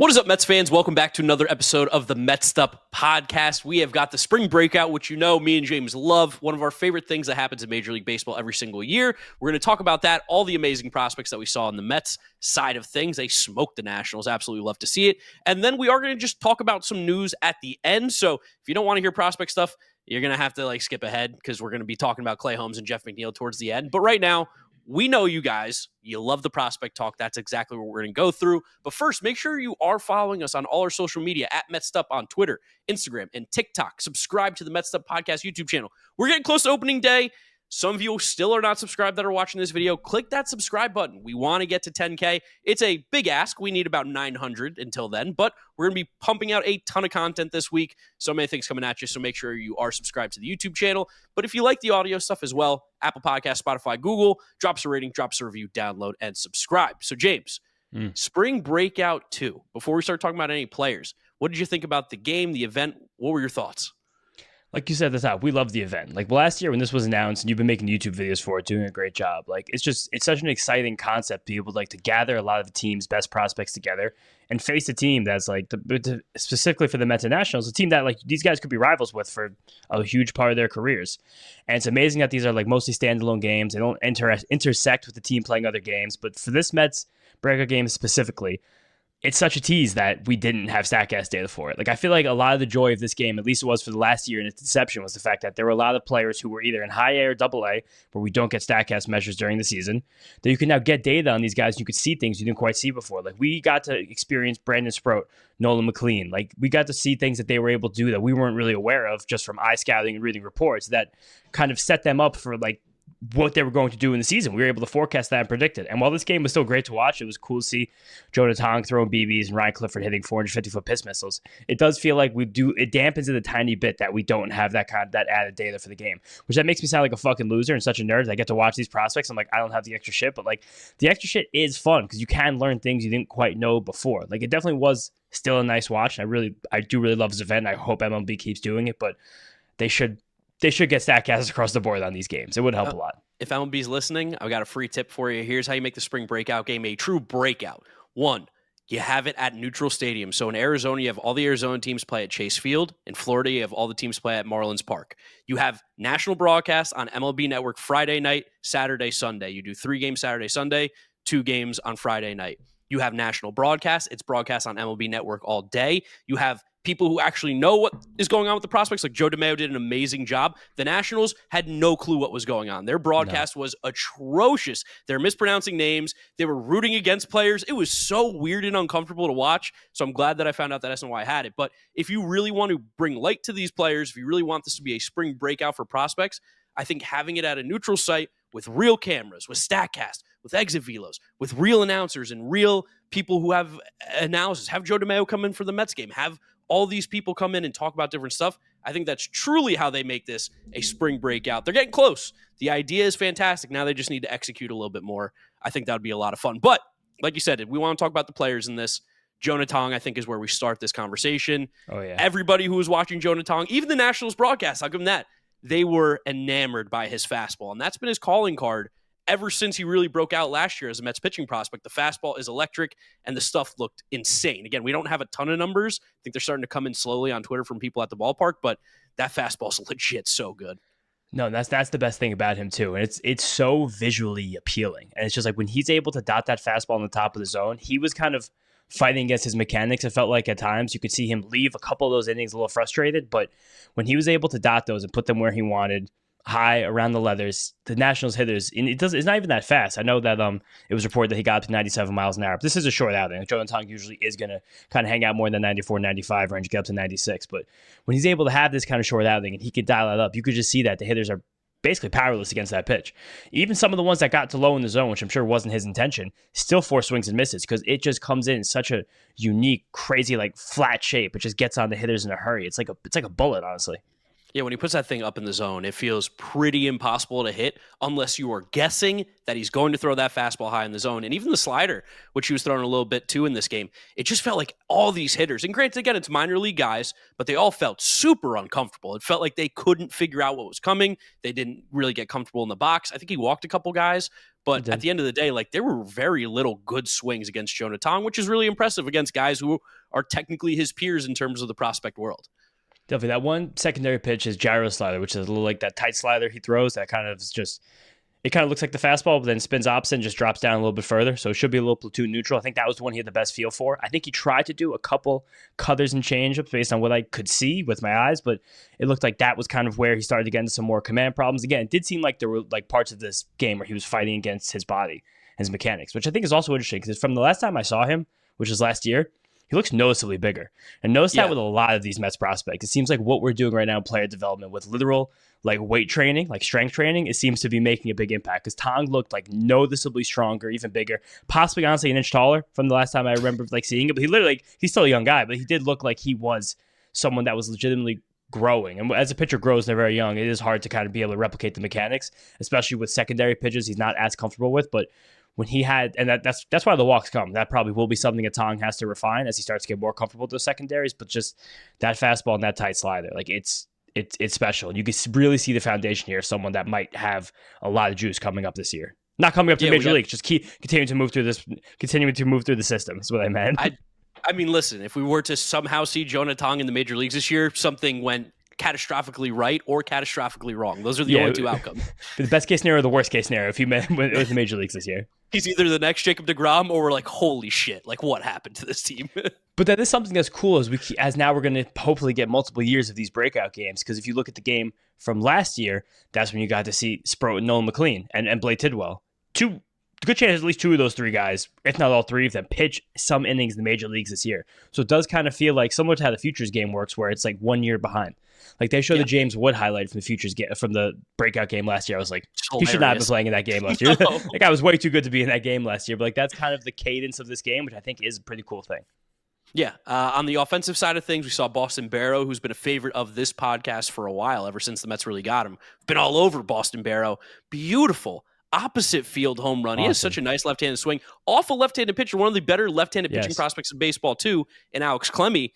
What is up, Mets fans? Welcome back to another episode of the Mets'd podcast. We have got the spring breakout, which me and James love. One of our favorite things that happens in Major League Baseball every single year. We're going to talk about that, all the amazing prospects that we saw on the Mets side of things. They smoked the Nationals. Absolutely love to see it. And then we are going to just talk about some news at the end. So if you don't want to hear prospect stuff, you're going to have to skip ahead because we're going to be talking about Clay Holmes and Jeff McNeil towards the end. But right now, we know you guys, you love the prospect talk. That's exactly what we're going to go through. But first, make sure you are following us on all our social media at Mets'd on Twitter, Instagram, and TikTok. Subscribe to the Mets'd Podcast YouTube channel. We're getting close to opening day. Some of you still are not subscribed that are watching this video. Click that subscribe button. We want to get to 10K. It's a big ask. We need about 900 until then, but we're going to be pumping out a ton of content this week. So many things coming at you, so make sure you are subscribed to the YouTube channel. But if you like the audio stuff as well, Apple Podcasts, Spotify, Google, drop us a rating, drop us a review, download, and subscribe. So James, Spring Breakout 2. Before we start talking about any players, what did you think about the game, the event? What were your thoughts? Like you said at the top, we love the event. Last year when this was announced and you've been making YouTube videos for it, doing a great job. It's such an exciting concept to be able to gather a lot of the team's best prospects together and face a team that's specifically for the Mets and Nationals, a team that these guys could be rivals with for a huge part of their careers. And it's amazing that these are mostly standalone games. They don't intersect with the team playing other games. But for this Mets Breakout game specifically, it's such a tease that we didn't have StatCast data for it. I feel like a lot of the joy of this game, at least it was for the last year in its inception, was the fact that there were a lot of players who were either in high A or double A, where we don't get StatCast measures during the season, that you can now get data on these guys and you could see things you didn't quite see before. We got to experience Brandon Sproat, Nolan McLean. We got to see things that they were able to do that we weren't really aware of just from eye scouting and reading reports that kind of set them up for what they were going to do in the season. We were able to forecast that and predict it. And while this game was still great to watch, it was cool to see Jonah Tong throwing BBs and Ryan Clifford hitting 450-foot pitch missiles. It does feel like it dampens it a tiny bit that we don't have that added data for the game, which that makes me sound like a fucking loser and such a nerd. I get to watch these prospects. I'm I don't have the extra shit, but the extra shit is fun because you can learn things you didn't quite know before. It definitely was still a nice watch. I do really love this event. I hope MLB keeps doing it, but they should get StatCast across the board on these games. It would help a lot. If MLB's listening, I've got a free tip for you. Here's how you make the spring breakout game a true breakout. 1, you have it at neutral stadium. So in Arizona, you have all the Arizona teams play at Chase Field. In Florida, you have all the teams play at Marlins Park. You have national broadcast on MLB Network Friday night, Saturday, Sunday. You do 3 games Saturday, Sunday, 2 games on Friday night. You have national broadcast. It's broadcast on MLB Network all day. You have people who actually know what is going on with the prospects, like Joe DeMayo did an amazing job. The Nationals had no clue what was going on. Their broadcast was atrocious. They're mispronouncing names. They were rooting against players. It was so weird and uncomfortable to watch. So I'm glad that I found out that SNY had it. But if you really want to bring light to these players, if you really want this to be a spring breakout for prospects, I think having it at a neutral site with real cameras, with StatCast, with exit velos, with real announcers and real people who have analysis, have Joe DeMayo come in for the Mets game, have all these people come in and talk about different stuff. I think that's truly how they make this a spring breakout. They're getting close. The idea is fantastic. Now they just need to execute a little bit more. I think that would be a lot of fun. But like you said, we want to talk about the players in this. Jonah Tong, I think, is where we start this conversation. Oh, yeah. Everybody who was watching Jonah Tong, even the Nationals broadcast, I'll give them that. They were enamored by his fastball. And that's been his calling card ever since he really broke out last year as a Mets pitching prospect. The fastball is electric, and the stuff looked insane. Again, we don't have a ton of numbers. I think they're starting to come in slowly on Twitter from people at the ballpark, but that fastball's legit so good. No, that's the best thing about him too. And it's so visually appealing. And it's just when he's able to dot that fastball on the top of the zone, he was kind of fighting against his mechanics. It felt like at times you could see him leave a couple of those innings a little frustrated, but when he was able to dot those and put them where he wanted, high around the leathers, the Nationals hitters, and it's not even that fast. I know that it was reported that he got up to 97 miles an hour. But this is a short outing. Jonah Tong usually is going to kind of hang out more in the 94, 95 range, get up to 96. But when he's able to have this kind of short outing and he can dial it up, you could just see that the hitters are basically powerless against that pitch. Even some of the ones that got to low in the zone, which I'm sure wasn't his intention, still force swings and misses because it just comes in such a unique, crazy, flat shape. It just gets on the hitters in a hurry. It's like a bullet, honestly. Yeah, when he puts that thing up in the zone, it feels pretty impossible to hit unless you are guessing that he's going to throw that fastball high in the zone. And even the slider, which he was throwing a little bit too in this game, it just felt like all these hitters, and granted, again, it's minor league guys, but they all felt super uncomfortable. It felt like they couldn't figure out what was coming. They didn't really get comfortable in the box. I think he walked a couple guys, but at the end of the day, like there were very little good swings against Jonah Tong, which is really impressive against guys who are technically his peers in terms of the prospect world. Definitely. That one secondary pitch is gyro slider, which is a little like that tight slider he throws. That kind of is just, it kind of looks like the fastball, but then spins opposite and just drops down a little bit further. So it should be a little platoon neutral. I think that was the one he had the best feel for. I think he tried to do a couple cutters and changeups based on what I could see with my eyes, but it looked like that was kind of where he started to get into some more command problems. Again, it did seem like there were like parts of this game where he was fighting against his body, his mechanics, which I think is also interesting because from the last time I saw him, which was last year, he looks noticeably bigger. And notice that with a lot of these Mets prospects. It seems like what we're doing right now in player development with literal like weight training, like strength training, it seems to be making a big impact because Tong looked like noticeably stronger, even bigger, possibly honestly an inch taller from the last time I remember like seeing it. But he literally, he's still a young guy, but he did look like he was someone that was legitimately growing. And as a pitcher grows, they're very young. It is hard to kind of be able to replicate the mechanics, especially with secondary pitches he's not as comfortable with. But when he had, and that's why the walks come. That probably will be something that Tong has to refine as he starts to get more comfortable with those secondaries. But just that fastball and that tight slider, like it's special. You can really see the foundation here of someone that might have a lot of juice coming up this year. Not coming up to major league, just continuing to move through the system. Is what I meant. I mean, listen, if we were to somehow see Jonah Tong in the major leagues this year, something went catastrophically right or catastrophically wrong. Those are the only two outcomes. The best case scenario or the worst case scenario if he met with the major leagues this year. He's either the next Jacob deGrom or we're like, holy shit, like what happened to this team? But that is something that's cool as now we're going to hopefully get multiple years of these breakout games. Because if you look at the game from last year, that's when you got to see Sproat and Nolan McLean and Blake Tidwell. Good chance at least two of those three guys, if not all three of them, pitch some innings in the major leagues this year. So it does kind of feel like similar to how the Futures game works, where it's like 1 year behind. Like they showed the James Wood highlight from the Futures game, from the breakout game last year. I was like, he should not have been playing in that game last year. No. Like I was way too good to be in that game last year. But like that's kind of the cadence of this game, which I think is a pretty cool thing. Yeah. On the offensive side of things, we saw Boston Barrow, who's been a favorite of this podcast for a while, ever since the Mets really got him. Been all over Boston Barrow. Beautiful opposite field home run. Awesome. He has such a nice left-handed swing. Off a left-handed pitcher, one of the better left-handed pitching prospects in baseball, too, in Alex Clemmie.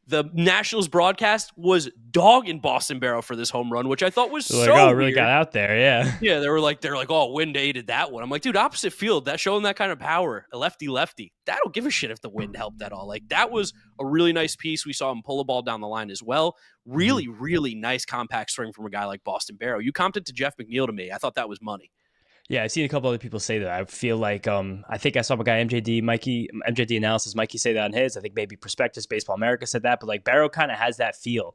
The Nationals broadcast was dogging Boston Barrow for this home run, which I thought was so weird. Really weird. Got out there, yeah. Yeah, they're like, oh, wind aided that one. I'm like, dude, opposite field, that's showing that kind of power. A lefty. I don't give a shit if the wind helped at all. Like, that was a really nice piece. We saw him pull a ball down the line as well. Really, really nice compact swing from a guy like Boston Barrow. You comped it to Jeff McNeil to me. I thought that was money. Yeah, I've seen a couple other people say that. I feel like I think I saw my guy MJD Analysis, Mikey say that on his. I think maybe Prospectus Baseball America said that, but like Barrow kind of has that feel.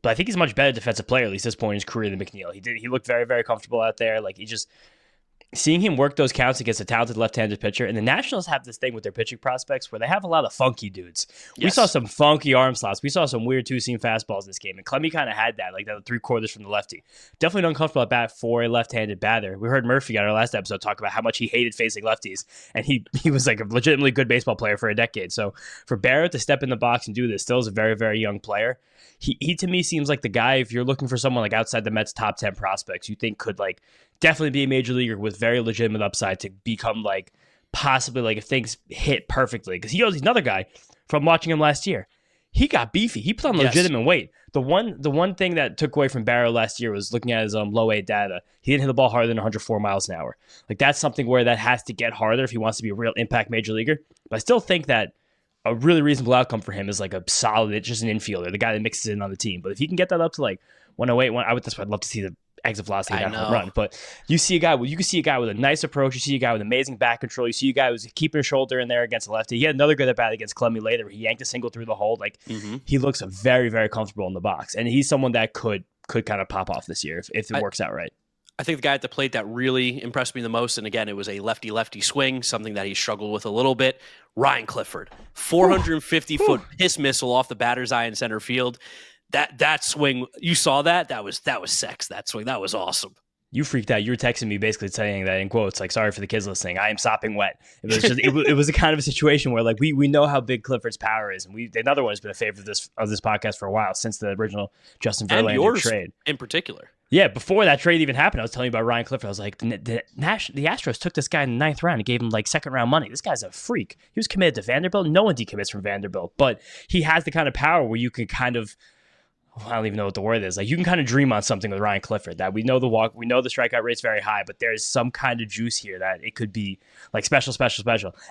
But I think he's a much better defensive player, at least this point in his career, than McNeil. He looked very, very comfortable out there. Like seeing him work those counts against a talented left-handed pitcher, and the Nationals have this thing with their pitching prospects where they have a lot of funky dudes. Yes. We saw some funky arm slots. We saw some weird two-seam fastballs this game, and Clemmie kind of had that, like that 3/4 from the lefty. Definitely uncomfortable at bat for a left-handed batter. We heard Murphy on our last episode talk about how much he hated facing lefties, and he was like a legitimately good baseball player for a decade. So for Barrett to step in the box and do this, still is a very, very young player. He to me seems like the guy, if you're looking for someone like outside the Mets top 10 prospects, you think could like definitely be a major leaguer with very legitimate upside to become like possibly like if things hit perfectly. Because he's another guy from watching him last year. He got beefy. He put on legitimate weight. The one thing that took away from Barrow last year was looking at his low A data. He didn't hit the ball harder than 104 miles an hour. Like that's something where that has to get harder if he wants to be a real impact major leaguer. But I still think that a really reasonable outcome for him is like a solid, just an infielder, the guy that mixes in on the team. But if he can get that up to like 108, I'd love to see the exit velocity of that home run. But you can see a guy with a nice approach. You see a guy with amazing back control. You see a guy who's keeping his shoulder in there against a lefty. He had another good at bat against Clemmie later where he yanked a single through the hole. Like he looks very, very comfortable in the box. And he's someone that could kind of pop off this year if it works out right. I think the guy at the plate that really impressed me the most, and again, it was a lefty swing, something that he struggled with a little bit, Ryan Clifford. 450-foot piss missile off the batter's eye in center field. That swing, you saw that? That was sex, that swing. That was awesome. You freaked out. You were texting me basically saying that in quotes, like, sorry for the kids listening, I am sopping wet. It was just, it was a kind of a situation where like we know how big Clifford's power is. And another one has been a favorite of this podcast for a while, since the original Justin And Verlander yours trade. in particular. Yeah, before that trade even happened, I was telling you about Ryan Clifford. I was like, the Astros took this guy in the 9th round and gave him like second round money. This guy's a freak. He was committed to Vanderbilt. No one decommits from Vanderbilt, but he has the kind of power where you can kind of, I don't even know what the word is. Like, you can kind of dream on something with Ryan Clifford, that we know the walk, we know the strikeout rate's very high, but there's some kind of juice here that it could be like special.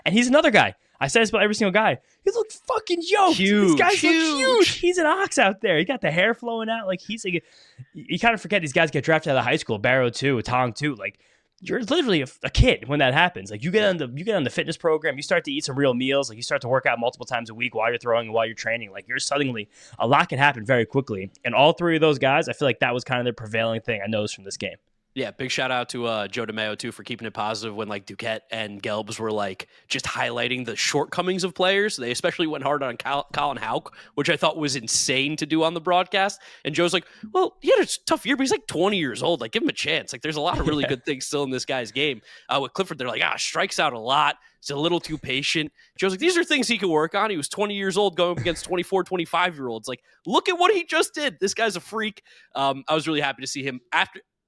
And he's another guy. I said this about every single guy. He looked fucking yoked. These guys look huge. He's an ox out there. He got the hair flowing out. Like, he's like, you kind of forget these guys get drafted out of high school. Barrow too, Tong too. Like, you're literally a kid when that happens. Like, you get on the fitness program, you start to eat some real meals, like you start to work out multiple times a week while you're throwing and while you're training. Like, you're suddenly, a lot can happen very quickly. And all three of those guys, I feel like that was kind of the prevailing thing I noticed from this game. Yeah, big shout out to Joe DeMeo too for keeping it positive when like Duquette and Gelbs were like just highlighting the shortcomings of players. They especially went hard on Colin Houck, which I thought was insane to do on the broadcast. And Joe's like, well, he had a tough year, but he's like 20 years old. Like, give him a chance. Like, there's a lot of really good things still in this guy's game. With Clifford, they're like, strikes out a lot. He's a little too patient. Joe's like, these are things he could work on. He was 20 years old going up against 24, 25-year-olds. Like, look at what he just did. This guy's a freak. I was really happy to see him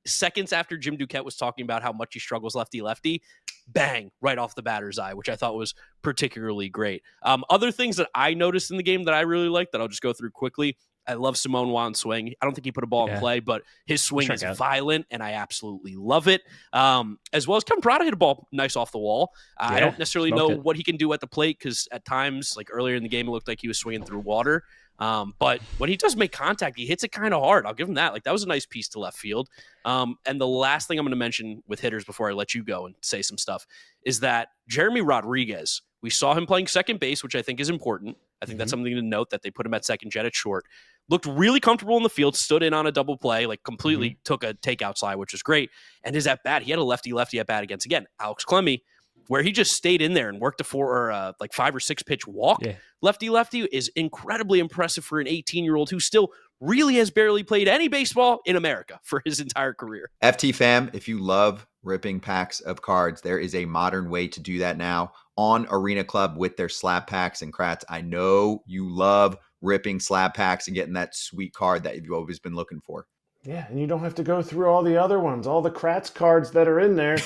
seconds after Jim Duquette was talking about how much he struggles lefty, bang, right off the batter's eye, which I thought was particularly great. Other things that I noticed in the game that I really liked that I'll just go through quickly. I love Simone Wan's swing. I don't think he put a ball in play, but his swing is violent, and I absolutely love it. As well as Kevin Parada hit a ball nice off the wall. I don't necessarily know what he can do at the plate, because at times, like earlier in the game, it looked like he was swinging through water. But when he does make contact, he hits it kind of hard. I'll give him that. Like, that was a nice piece to left field. And the last thing I'm going to mention with hitters before I let you go and say some stuff is that Jeremy Rodriguez, we saw him playing second base, which I think is important. I think that's something to note, that they put him at second, Jet at short. Looked really comfortable in the field, stood in on a double play, like completely took a takeout slide, which was great. And his at bat, he had a lefty at bat against, again, Alex Clemmie, where he just stayed in there and worked a 5 or 6 pitch walk. Yeah. Lefty is incredibly impressive for an 18-year-old who still really has barely played any baseball in America for his entire career. FT fam, if you love ripping packs of cards, there is a modern way to do that now on Arena Club with their slab packs. And Kratz, I know you love ripping slab packs and getting that sweet card that you've always been looking for. Yeah, and you don't have to go through all the other ones, all the Kratz cards that are in there.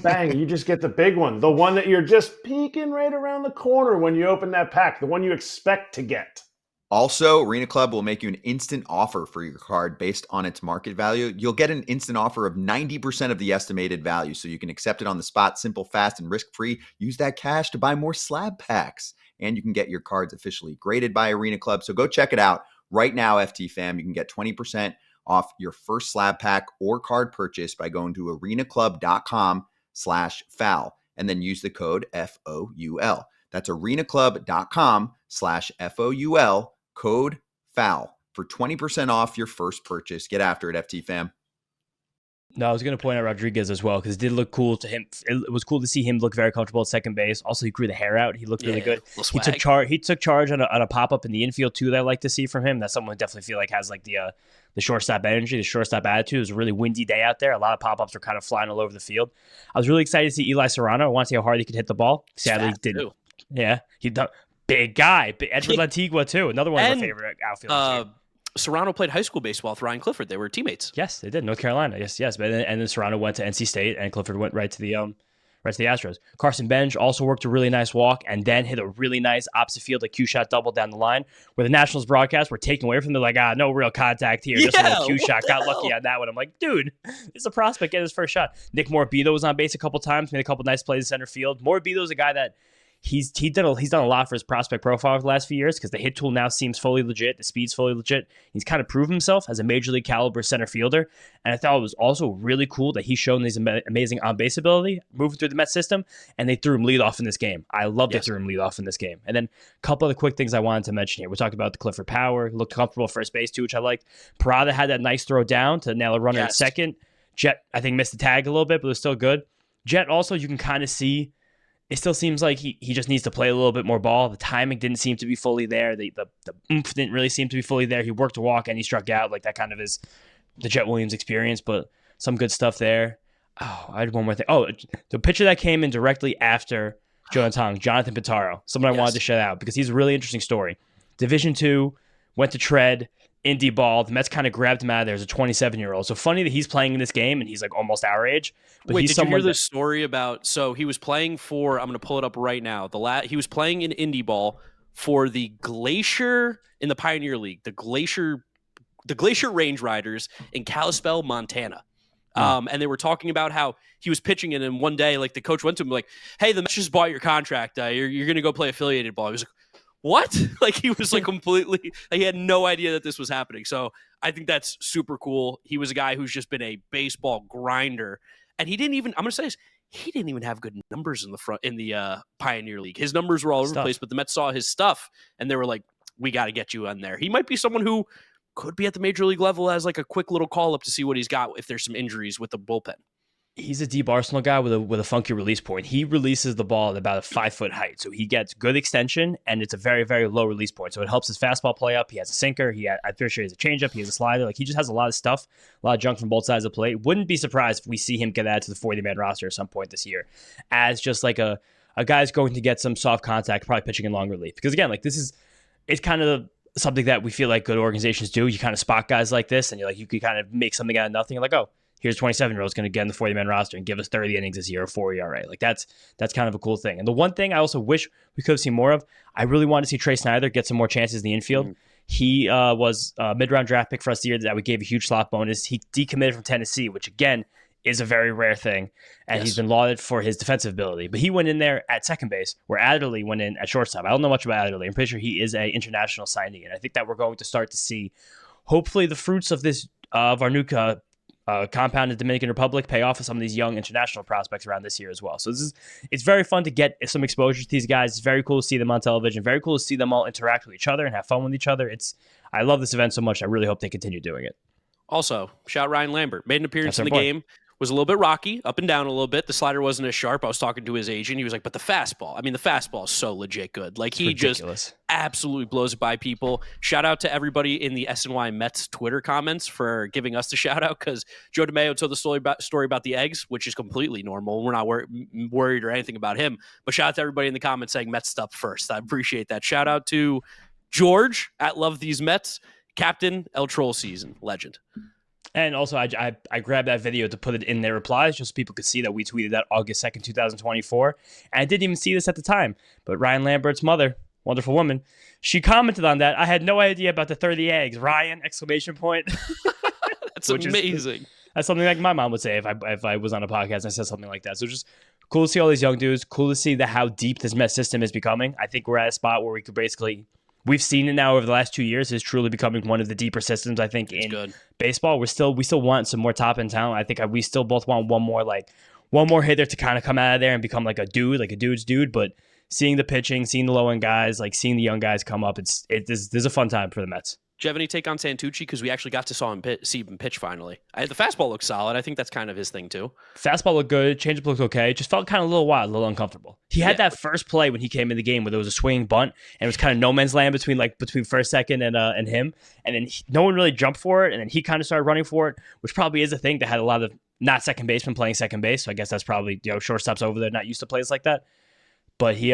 Bang, you just get the big one, the one that you're just peeking right around the corner when you open that pack, the one you expect to get. Also, Arena Club will make you an instant offer for your card based on its market value. You'll get an instant offer of 90% of the estimated value, so you can accept it on the spot, simple, fast, and risk-free. Use that cash to buy more slab packs, and you can get your cards officially graded by Arena Club. So go check it out right now, FT fam. You can get 20% off your first slab pack or card purchase by going to arenaclub.com/foul and then use the code FOUL. That's arenaclub.com/FOUL, code FOUL for 20% off your first purchase. Get after it, FT fam. No, I was going to point out Rodriguez as well, because it did look cool to him. It was cool to see him look very comfortable at second base. Also, he grew the hair out. He looked really good. He took charge on a pop-up in the infield, too, that I like to see from him. That's someone I definitely feel like has like the shortstop energy, the shortstop attitude. It was a really windy day out there. A lot of pop-ups were kind of flying all over the field. I was really excited to see Eli Serrano. I want to see how hard he could hit the ball. Sadly, didn't. Yeah, he done. Big guy. Edward Lantigua, too. Another one of our favorite outfielders. Serrano played high school baseball with Ryan Clifford. They were teammates. Yes, they did. North Carolina. Yes. But and then Serrano went to NC State, and Clifford went right to the Astros. Carson Bench also worked a really nice walk, and then hit a really nice opposite field, a Q shot double down the line, where the Nationals broadcast were taking away from them. They're like, no real contact here. Just a little Q shot. Got lucky on that one. I'm like, dude, it's a prospect. Get his first shot. Nick Morabito was on base a couple times, made a couple nice plays in center field. Morabito's a guy that he's done a lot for his prospect profile over the last few years, because the hit tool now seems fully legit. The speed's fully legit. He's kind of proved himself as a major league caliber center fielder. And I thought it was also really cool that he's shown these amazing on-base ability moving through the Mets system, and they threw him leadoff in this game. I love they threw him leadoff in this game. And then a couple of the quick things I wanted to mention here. We talked about the Clifford power. Looked comfortable at first base too, which I liked. Parada had that nice throw down to nail a runner at second. Jet, I think, missed the tag a little bit, but it was still good. Jet also, you can kind of see, it still seems like he just needs to play a little bit more ball. The timing didn't seem to be fully there. The oomph didn't really seem to be fully there. He worked a walk and he struck out. Like, that kind of is the Jet Williams experience. But some good stuff there. Oh, I had one more thing. Oh, the pitcher that came in directly after Jonathan Pitaro, someone I wanted to shout out because he's a really interesting story. Division II, went to Tread, indie ball. The Mets kind of grabbed him out of there as a 27-year-old. So funny that he's playing in this game and he's like almost our age. But Wait, he's did you hear this story about? So he was playing for. I'm going to pull it up right now. He was playing in indie ball for the Glacier in the Pioneer League. The Glacier Range Riders in Kalispell, Montana. And they were talking about how he was pitching it, and one day, like the coach went to him like, "Hey, the Mets just bought your contract. You're going to go play affiliated ball." He was like, "What?" Like he was like completely. Like, he had no idea that this was happening. So I think that's super cool. He was a guy who's just been a baseball grinder, and he didn't even. I'm going to say this. He didn't even have good numbers in the Pioneer League. His numbers were all over the place, but the Mets saw his stuff, and they were like, "We got to get you on there." He might be someone who could be at the major league level as like a quick little call up to see what he's got if there's some injuries with the bullpen. He's a deep Arsenal guy with a funky release point. He releases the ball at about a 5-foot height, so he gets good extension, and it's a very, very low release point. So it helps his fastball play up. He has a sinker. I'm pretty sure he has a changeup. He has a slider. Like he just has a lot of stuff, a lot of junk from both sides of the plate. Wouldn't be surprised if we see him get added to the 40-man roster at some point this year, as just like a guy's going to get some soft contact, probably pitching in long relief. Because again, like it's kind of something that we feel like good organizations do. You kind of spot guys like this, and you can kind of make something out of nothing. You're like, oh, here's a 27-year-old going to get in the 40-man roster and give us 30 innings this year or 4 ERA. Like that's kind of a cool thing. And the one thing I also wish we could have seen more of, I really want to see Trey Snyder get some more chances in the infield. He was a mid-round draft pick for us the year that we gave a huge slot bonus. He decommitted from Tennessee, which again is a very rare thing, and he's been lauded for his defensive ability. But he went in there at second base, where Adderley went in at shortstop. I don't know much about Adderley. I'm pretty sure he is an international signee, and I think that we're going to start to see, hopefully, the fruits of this of our new compound in the Dominican Republic pay off of some of these young international prospects around this year as well. So it's very fun to get some exposure to these guys. It's very cool to see them on television. Very cool to see them all interact with each other and have fun with each other. I love this event so much. I really hope they continue doing it. Also, shout Ryan Lambert. Made an appearance in the game. Was a little bit rocky, up and down a little bit. The slider wasn't as sharp. I was talking to his agent. He was like, but the fastball. I mean, the fastball is so legit good. Like, he just absolutely blows it by people. Shout out to everybody in the SNY Mets Twitter comments for giving us the shout out, because Joe DeMayo told the story about the eggs, which is completely normal. We're not worried or anything about him. But shout out to everybody in the comments saying Mets stuff first. I appreciate that. Shout out to George at Love These Mets, Captain El Troll Season, legend. And also, I grabbed that video to put it in their replies just so people could see that we tweeted that August 2nd, 2024. And I didn't even see this at the time. But Ryan Lambert's mother, wonderful woman, she commented on that. I had no idea about the 30 eggs. Ryan, exclamation point. That's amazing. That's something like my mom would say if I was on a podcast and I said something like that. So just cool to see all these young dudes. Cool to see how deep this Mets system is becoming. I think we're at a spot where we could basically... We've seen it now over the last 2 years. It's truly becoming one of the deeper systems, I think, in baseball. We still want some more top-end talent. I think we still both want one more hitter to kind of come out of there and become like a dude's dude. But seeing the pitching, seeing the low-end guys, like seeing the young guys come up, this is a fun time for the Mets. Do you have any take on Santucci? Because we actually got to see him pitch finally. The fastball looks solid. I think that's kind of his thing too. Fastball looked good. Changeup looked okay. Just felt kind of a little wild, a little uncomfortable. He had that first play when he came in the game where there was a swinging bunt and it was kind of no man's land between first, second, and him. And then no one really jumped for it. And then he kind of started running for it, which probably is a thing that had a lot of not second basemen playing second base. So I guess that's probably shortstops over there not used to plays like that. But he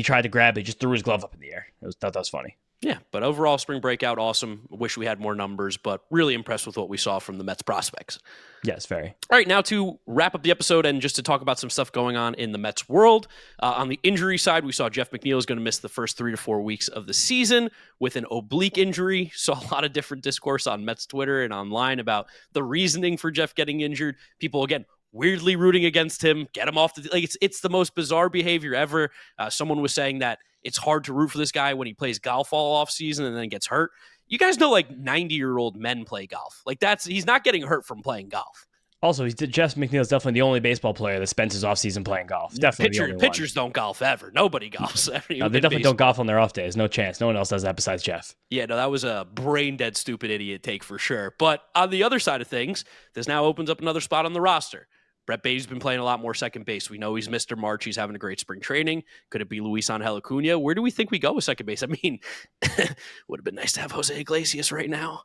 tried to grab it, just threw his glove up in the air. Thought that was funny. Yeah, but overall, spring breakout, awesome. Wish we had more numbers, but really impressed with what we saw from the Mets prospects. Yes, very. All right, now to wrap up the episode and just to talk about some stuff going on in the Mets world. On the injury side, we saw Jeff McNeil is going to miss the first 3 to 4 weeks of the season with an oblique injury. Saw a lot of different discourse on Mets Twitter and online about the reasoning for Jeff getting injured. People, again, weirdly rooting against him, get him off it's the most bizarre behavior ever. Someone was saying that it's hard to root for this guy when he plays golf all off season and then gets hurt. You guys know, like, 90-year-old men play golf. Like, he's not getting hurt from playing golf. Also, Jeff McNeil is definitely the only baseball player that spends his offseason playing golf. Definitely pitchers don't golf ever. Nobody golfs. No, they definitely don't golf on their off days. No chance. No one else does that besides Jeff. Yeah, no, that was a brain-dead, stupid idiot take for sure. But on the other side of things, this now opens up another spot on the roster. Brett Baty's been playing a lot more second base. We know he's Mr. March. He's having a great spring training. Could it be Luis Angel Acuna? Where do we think we go with second base? I mean, would have been nice to have Jose Iglesias right now.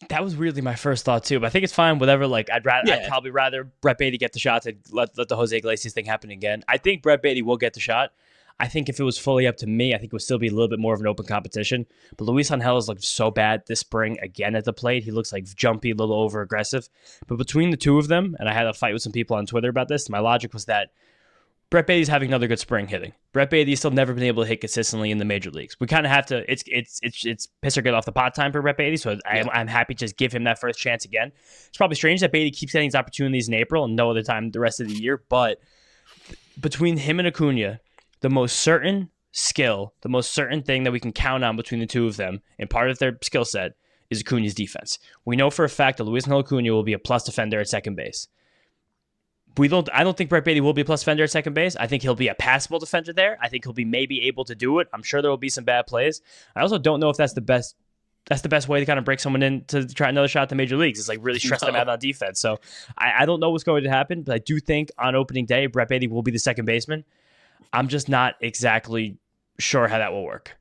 That was weirdly my first thought too, but I think it's fine. Whatever. Like I'd Yeah. probably rather Brett Beatty get the shot to let the Jose Iglesias thing happen again. I think Brett Beatty will get the shot. I think if it was fully up to me, I think it would still be a little bit more of an open competition. But Luis Angel has looked so bad this spring again at the plate. He looks like jumpy, a little over aggressive. But between the two of them, and I had a fight with some people on Twitter about this, my logic was that Brett Beatty's having another good spring hitting. Brett Beatty's still never been able to hit consistently in the major leagues. We kind of have to. It's piss or get off the pot time for Brett Beatty. So I'm happy to just give him that first chance again. It's probably strange that Beatty keeps getting these opportunities in April and no other time the rest of the year. But between him and Acuna, the most certain skill, the most certain thing that we can count on between the two of them, and part of their skill set is Acuna's defense. We know for a fact that Luis Angel Acuna will be a plus defender at second base. I don't think Brett Beatty will be a plus defender at second base. I think he'll be a passable defender there. I think he'll be maybe able to do it. I'm sure there will be some bad plays. I also don't know if that's the best way to kind of break someone in to try another shot at the major leagues. It's like really stress them out on defense. So I don't know what's going to happen, but I do think on opening day, Brett Beatty will be the second baseman. I'm just not exactly sure how that will work.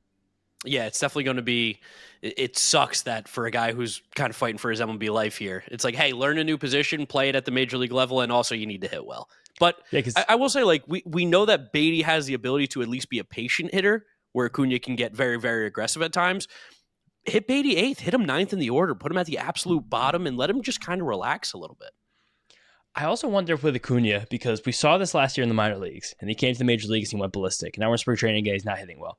Yeah, it's definitely going to be. It sucks that for a guy who's kind of fighting for his MLB life here, it's like, hey, learn a new position, play it at the major league level, and also you need to hit well. But yeah, I will say, like, we know that Beatty has the ability to at least be a patient hitter, where Acuna can get very, very aggressive at times. Hit Beatty 8th, hit him 9th in the order, put him at the absolute bottom, and let him just kind of relax a little bit. I also wonder with Acuna, because we saw this last year in the minor leagues, and he came to the major leagues and he went ballistic. And now we're in spring training again, he's not hitting well.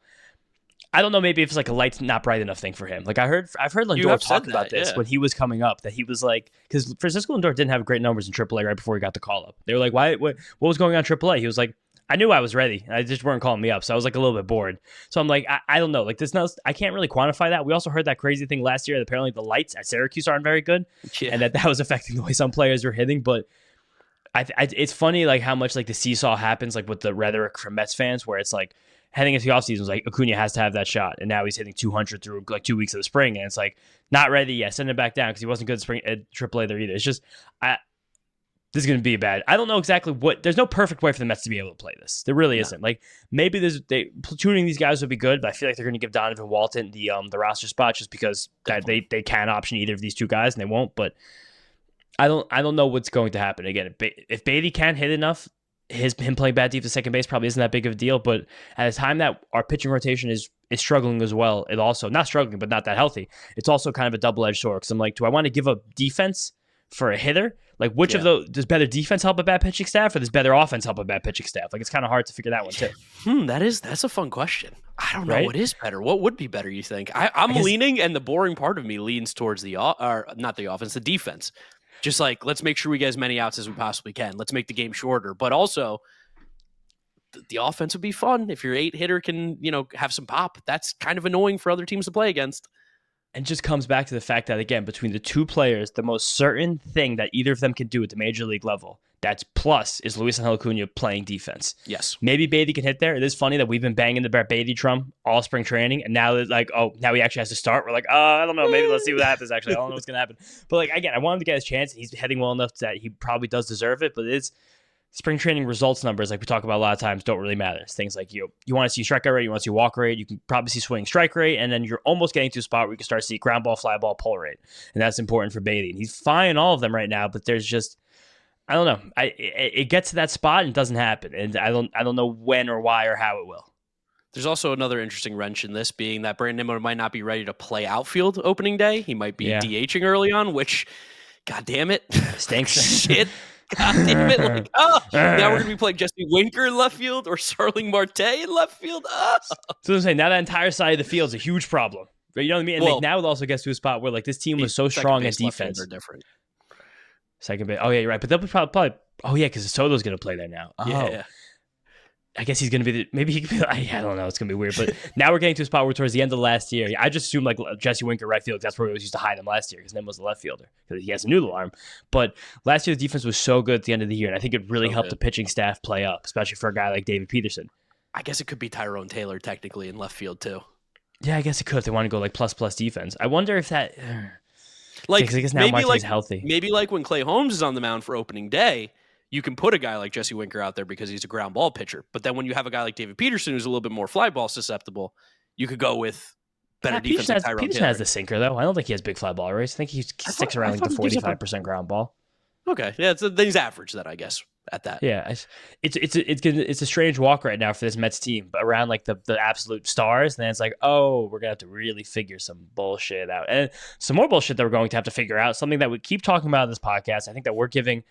I don't know, maybe if it's like a light's not bright enough thing for him. Like I've heard Lindor talk about this when he was coming up, that he was like, because Francisco Lindor didn't have great numbers in AAA right before he got the call up. They were like, what was going on in AAA? He was like, I knew I was ready. I just weren't calling me up. So I was like a little bit bored. So I'm like, I don't know. Like I can't really quantify that. We also heard that crazy thing last year that apparently the lights at Syracuse aren't very good, and that was affecting the way some players were hitting. But it's funny like how much like the seesaw happens like with the rhetoric from Mets fans, where it's like, heading into the offseason was like, Acuna has to have that shot. And now he's hitting 200 through like 2 weeks of the spring. And it's like, not ready yet. Send him back down because he wasn't good at AAA there either. It's just, this is going to be bad. I don't know exactly there's no perfect way for the Mets to be able to play this. There really isn't. Like, maybe platooning these guys would be good, but I feel like they're going to give Donovan Walton the roster spot just because they can option either of these two guys and they won't. But I don't know what's going to happen. Again, if Beatty can't hit enough, him playing bad defense at second base probably isn't that big of a deal, but at a time that our pitching rotation is struggling as well, it also, not struggling, but not that healthy, it's also kind of a double-edged sword, because I'm like, do I want to give up defense for a hitter? Like, which of those, does better defense help a bad pitching staff, or does better offense help a bad pitching staff? Like, it's kind of hard to figure that one too. That's a fun question. I don't know what is better. What would be better, you think? I'm leaning, and the boring part of me leans towards not the offense, the defense. Just like, let's make sure we get as many outs as we possibly can. Let's make the game shorter. But also, the offense would be fun. If your 8-hitter can, have some pop, that's kind of annoying for other teams to play against. And just comes back to the fact that, again, between the two players, the most certain thing that either of them can do at the major league level, that's plus, is Luis Angel Acuna playing defense. Yes. Maybe Beatty can hit there. It is funny that we've been banging the Brett Beatty drum all spring training, and now it's like, now he actually has to start. We're like, I don't know. Maybe let's see what happens, actually. I don't know what's going to happen. But, like, again, I want him to get his chance. He's heading well enough that he probably does deserve it, but it's spring training results numbers, like we talk about a lot of times, don't really matter. It's things like you want to see strikeout rate, you want to see walk rate, you can probably see swing strike rate, and then you're almost getting to a spot where you can start to see ground ball, fly ball, pull rate, and that's important for Beatty. And he's fine all of them right now, but there's just, I don't know. It gets to that spot and it doesn't happen, and I don't know when or why or how it will. There's also another interesting wrench in this, being that Brandon Nimmo might not be ready to play outfield opening day. He might be DHing early on, which, god damn it, stinks. Shit. God damn it. Like, now we're going to be playing Jesse Winker in left field or Starling Marte in left field. So I'm saying, now that entire side of the field is a huge problem. But you know what I mean? And like, now it also gets to a spot where like this team was so strong at defense. Are different. Second base. Oh, yeah, you're right. But they'll probably because Soto's going to play there now. Oh. Yeah. I guess he's going to be maybe he could be, I don't know. It's going to be weird. But now we're getting to a spot where towards the end of last year, I just assumed like Jesse Winker right field. That's where we always used to hide him last year because Nim was the left fielder because he has a noodle arm. But last year, the defense was so good at the end of the year. And I think it really helped the pitching staff play up, especially for a guy like David Peterson. I guess it could be Tyrone Taylor technically in left field too. Yeah, I guess it could if they want to go like plus defense. I wonder if that... Like, I guess now Marte's healthy. Maybe like when Clay Holmes is on the mound for opening day, you can put a guy like Jesse Winker out there because he's a ground ball pitcher. But then when you have a guy like David Peterson who's a little bit more fly ball susceptible, you could go with better defense than Tyrone Peterson Taylor. has the sinker, though. I don't think he has big fly ball rates. I think he sticks around like the 45% ground ball. Okay, yeah, then he's average then, I guess, at that. Yeah, it's a strange walk right now for this Mets team, but around like the absolute stars, and then it's like, oh, we're gonna have to really figure some bullshit out, and some more bullshit that we're going to have to figure out. Something that we keep talking about in this podcast. I think that we're giving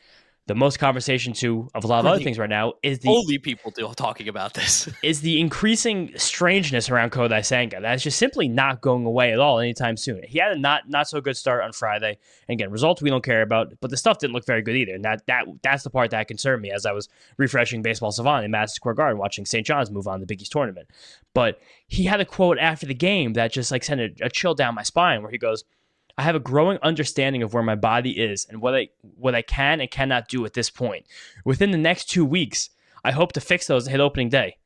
the most conversation to of a lot of other things right now is the only people talking about this is the increasing strangeness around Kodai Senga. That's just simply not going away at all anytime soon. He had a not so good start on Friday. And again, results we don't care about, but the stuff didn't look very good either. And that's the part that concerned me as I was refreshing Baseball Savant in Madison Square Garden watching St. John's move on to the Big East tournament. But he had a quote after the game that just like sent a chill down my spine where he goes, I have a growing understanding of where my body is and what I can and cannot do at this point. Within the next 2 weeks, I hope to fix those and hit opening day.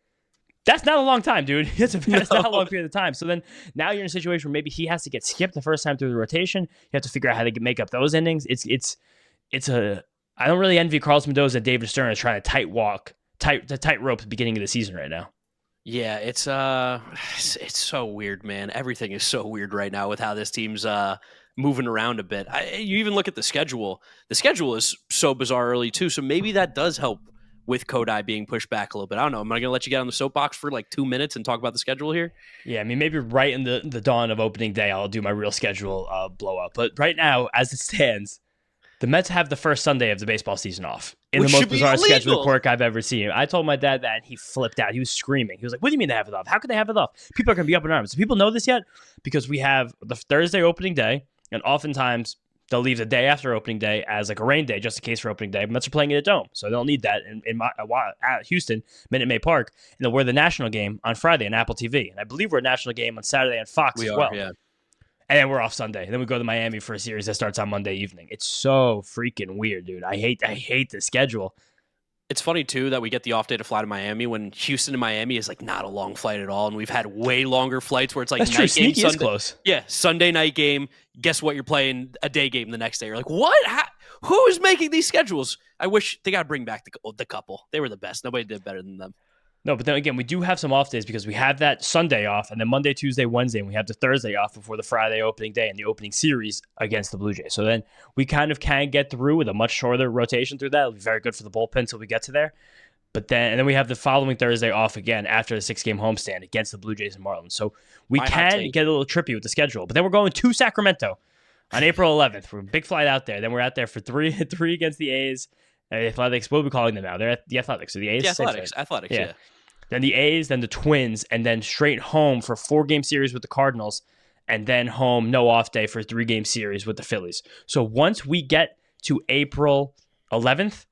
That's not a long time, dude. That's not a long period of time. So then now you're in a situation where maybe he has to get skipped the first time through the rotation. You have to figure out how to make up those innings. I don't really envy Carlos Mendoza and David Stern is trying to tightrope at the beginning of the season right now. Yeah, it's so weird, man. Everything is so weird right now with how this team's moving around a bit. You even look at the schedule. The schedule is so bizarre early too. So maybe that does help with Kodai being pushed back a little bit. I don't know. Am I going to let you get on the soapbox for like 2 minutes and talk about the schedule here? Yeah, I mean, maybe right in the dawn of opening day, I'll do my real schedule blow up. But right now, as it stands, the Mets have the first Sunday of the baseball season off in the most bizarre schedule quirk I've ever seen. I told my dad that, and he flipped out. He was screaming. He was like, what do you mean they have it off? How could they have it off? People are going to be up in arms. Do people know this yet? Because we have the Thursday opening day, and oftentimes they'll leave the day after opening day as like a rain day, just in case for opening day. Mets are playing in a dome, so they'll need that at Houston, Minute Maid Park. And then we're the national game on Friday on Apple TV. And I believe we're a national game on Saturday on Fox as well. Yeah. And then we're off Sunday. Then we go to Miami for a series that starts on Monday evening. It's so freaking weird, dude. I hate the schedule. It's funny, too, that we get the off day to fly to Miami when Houston to Miami is like not a long flight at all. And we've had way longer flights where it's like That's night true. game Sneaky Sunday. Is close. Yeah, Sunday night game. Guess what? You're playing a day game the next day. You're like, what? Who is making these schedules? I wish they got to bring back the couple. They were the best. Nobody did better than them. No, but then again, we do have some off days because we have that Sunday off, and then Monday, Tuesday, Wednesday, and we have the Thursday off before the Friday opening day and the opening series against the Blue Jays. So then we kind of can get through with a much shorter rotation through that. It'll be very good for the bullpen until we get to there. But then we have the following Thursday off again after the 6-game homestand against the Blue Jays and Marlins. So we can get a little trippy with the schedule. But then we're going to Sacramento on April 11th. We're a big flight out there. Then we're out there for three against the A's. Athletics, what are we calling them now? They're at the Athletics. So the A's? The Athletics, yeah. Then the A's, then the Twins, and then straight home for a 4-game series with the Cardinals, and then home, no off day for a 3-game series with the Phillies. So once we get to April 11th,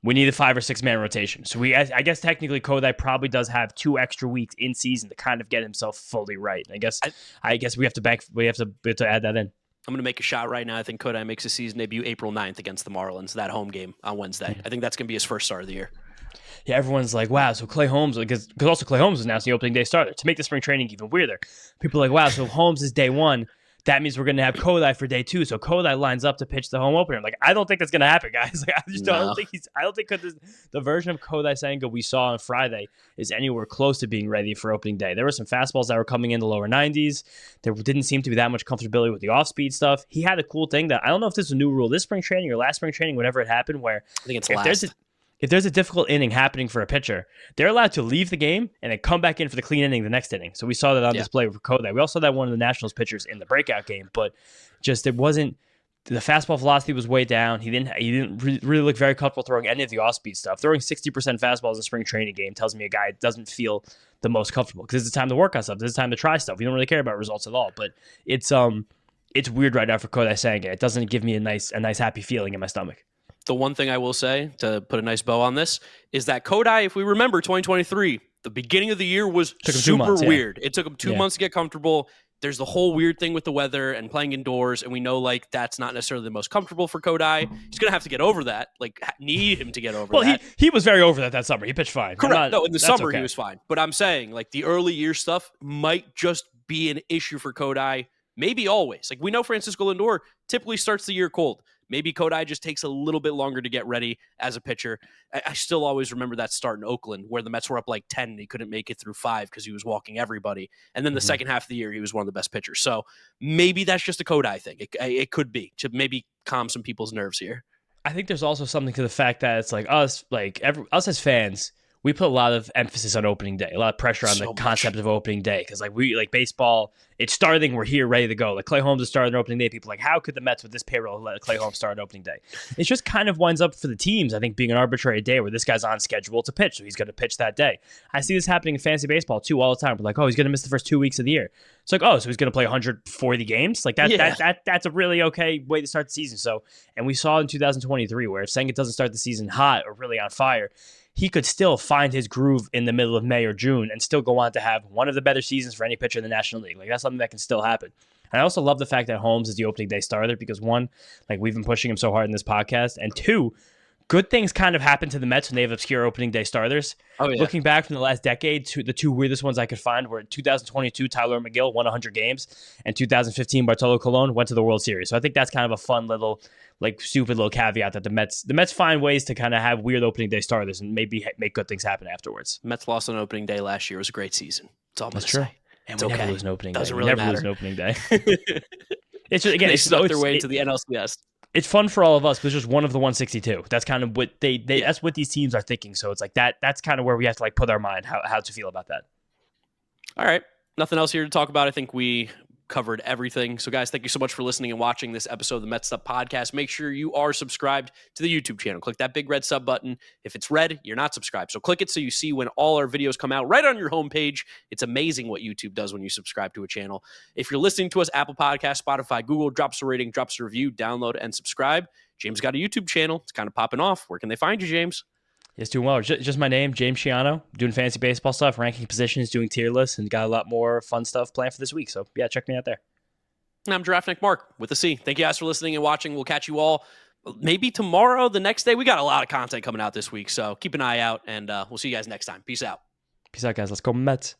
we need a 5 or 6 man rotation. So I guess technically Kodai probably does have 2 extra weeks in season to kind of get himself fully right. I guess we have to add that in. I'm going to make a shot right now. I think Kodai makes a season debut April 9th against the Marlins, that home game on Wednesday. I think that's going to be his first start of the year. Yeah, everyone's like, wow, so Clay Holmes, because also Clay Holmes is announced the opening day starter. To make the spring training even weirder, people are like, wow, so if Holmes is day 1, that means we're going to have Kodai for day 2. So Kodai lines up to pitch the home opener. I'm like, I don't think that's going to happen, guys. Like, I don't think the version of Kodai Senga we saw on Friday is anywhere close to being ready for opening day. There were some fastballs that were coming in the lower 90s. There didn't seem to be that much comfortability with the off-speed stuff. He had a cool thing that I don't know if this is a new rule this spring training or last spring training, whenever it happened, where I think it's last. If there's a difficult inning happening for a pitcher, they're allowed to leave the game and then come back in for the clean inning the next inning. So we saw that on display for Kodai. We also saw that one of the Nationals pitchers in the breakout game, but just it wasn't the fastball velocity was way down. He didn't really look very comfortable throwing any of the off-speed stuff. Throwing 60% fastballs in a spring training game tells me a guy doesn't feel the most comfortable because it's time to work on stuff. It's time to try stuff. We don't really care about results at all, but it's weird right now for Kodai Senga. It doesn't give me a nice happy feeling in my stomach. The one thing I will say, to put a nice bow on this, is that Kodai, if we remember 2023, the beginning of the year was super weird. It took him 2 months to get comfortable. There's the whole weird thing with the weather and playing indoors, and we know like that's not necessarily the most comfortable for Kodai. He's going to have to get over that, need him to get over that. Well, he was very over that summer. He pitched fine. Correct. In the summer he was fine. But I'm saying like the early year stuff might just be an issue for Kodai. Maybe always. Like we know Francisco Lindor typically starts the year cold. Maybe Kodai just takes a little bit longer to get ready as a pitcher. I still always remember that start in Oakland where the Mets were up like 10 and he couldn't make it through 5 because he was walking everybody. And then the second half of the year, he was one of the best pitchers. So maybe that's just a Kodai thing. It could be to maybe calm some people's nerves here. I think there's also something to the fact that it's like us as fans, we put a lot of emphasis on opening day, a lot of pressure on the concept of opening day. Because like baseball, it's starting, we're here, ready to go. Like Clay Holmes is starting on opening day. People are like, how could the Mets with this payroll let Clay Holmes start on opening day? It just kind of winds up for the teams, I think, being an arbitrary day where this guy's on schedule to pitch, so he's going to pitch that day. I see this happening in fantasy baseball too all the time. We're like, oh, he's going to miss the first 2 weeks of the year. It's like, oh, so he's going to play 140 games? Like that's a really okay way to start the season. So, and we saw in 2023 where if Senga doesn't start the season hot or really on fire, he could still find his groove in the middle of May or June and still go on to have one of the better seasons for any pitcher in the National League. Like that's something that can still happen. And I also love the fact that Holmes is the opening day starter because one, like we've been pushing him so hard in this podcast, and two, good things kind of happen to the Mets when they have obscure opening day starters. Oh, yeah. Looking back from the last decade, the two weirdest ones I could find were 2022, Tyler McGill won 100 games, and 2015, Bartolo Colon went to the World Series. So I think that's kind of a fun little, like stupid little caveat that the Mets find ways to kind of have weird opening day starters and maybe make good things happen afterwards. Mets lost on opening day last year. It was a great season. That's all I'm going to say. And we never lose an opening day. Doesn't really matter. Lose an opening day. It's just, again, they snuck their way into the NLCS. It's fun for all of us, but it's just one of the 162. That's kind of what that's what these teams are thinking. So it's like that's kind of where we have to like put our mind how to feel about that. All right. Nothing else here to talk about. I think we covered everything. So guys, thank you so much for listening and watching this episode of the Mets'd podcast. Make sure you are subscribed to the YouTube channel. Click that big red sub button. If it's red, you're not subscribed. So click it so you see when all our videos come out right on your homepage. It's amazing what YouTube does when you subscribe to a channel. If you're listening to us, Apple Podcasts, Spotify, Google, drops a rating, drops a review, download and subscribe. James got a YouTube channel. It's kind of popping off. Where can they find you, James? It's doing well. Just my name, James Schiano, doing fantasy baseball stuff, ranking positions, doing tier lists, and got a lot more fun stuff planned for this week. So yeah, check me out there. And I'm Draft Nick Mark with a C. Thank you guys for listening and watching. We'll catch you all maybe tomorrow, the next day. We got a lot of content coming out this week, so keep an eye out, and we'll see you guys next time. Peace out. Peace out, guys. Let's go Mets.